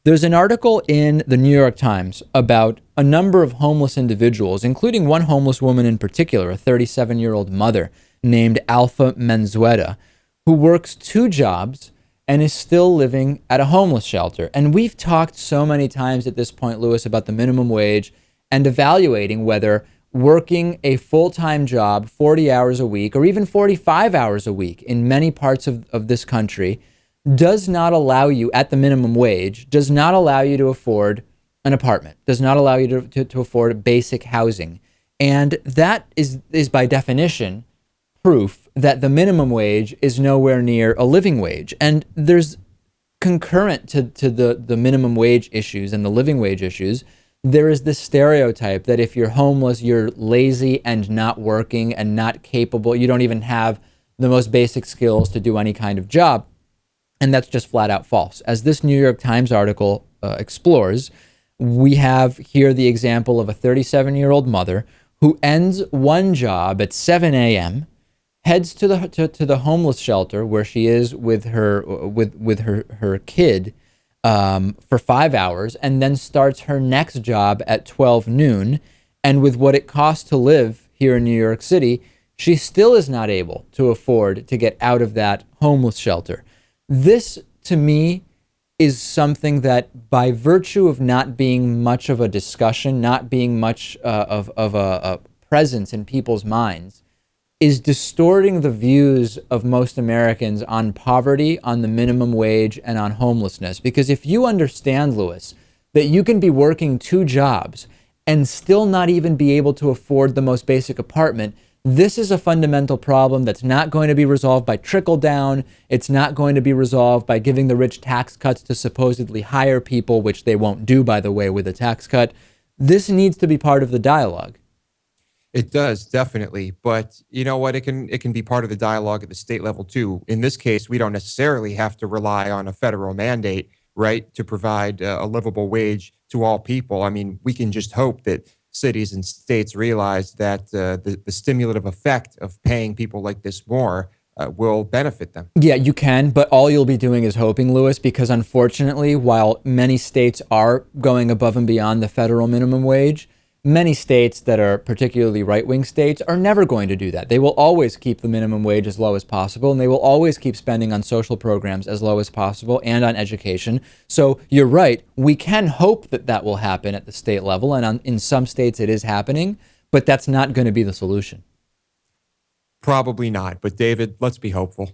There's an article in the New York Times about a number of homeless individuals, including one homeless woman in particular, a 37-year-old mother named Alpha Menzueta, who works two jobs and is still living at a homeless shelter. And we've talked so many times at this point, Lewis, about the minimum wage and evaluating whether working a full-time job, 40 hours a week, or even 45 hours a week in many parts of this country does not allow you, at the minimum wage, does not allow you to afford an apartment, does not allow you to afford basic housing. And that is by definition proof that the minimum wage is nowhere near a living wage. And there's concurrent to the minimum wage issues and the living wage issues, there is this stereotype that if you're homeless, you're lazy and not working and not capable. You don't even have the most basic skills to do any kind of job. And that's just flat out false. As this New York Times article explores, we have here the example of a 37-year-old mother who ends one job at 7 a.m., heads to the homeless shelter where she is with her kid for 5 hours, and then starts her next job at 12 noon. And with what it costs to live here in New York City, she still is not able to afford to get out of that homeless shelter. This, to me, is something that, by virtue of not being much of a discussion, not being much of a presence in people's minds, is distorting the views of most Americans on poverty, on the minimum wage, and on homelessness. Because if you understand, Lewis, that you can be working two jobs and still not even be able to afford the most basic apartment, this is a fundamental problem that's not going to be resolved by trickle down. It's not going to be resolved by giving the rich tax cuts to supposedly hire people, which they won't do, by the way, with a tax cut. This needs to be part of the dialogue. It does, definitely. But you know what? It can be part of the dialogue at the state level too. In this case, we don't necessarily have to rely on a federal mandate, right, to provide a livable wage to all people. I mean, we can just hope that cities and states realize that the stimulative effect of paying people like this more will benefit them. Yeah, you can, but all you'll be doing is hoping, Lewis, because unfortunately, while many states are going above and beyond the federal minimum wage, many states that are particularly right-wing states are never going to do that. They will always keep the minimum wage as low as possible, and they will always keep spending on social programs as low as possible and on education. So you're right. We can hope that that will happen at the state level, and in some states it is happening, but that's not going to be the solution. Probably not. But David, let's be hopeful.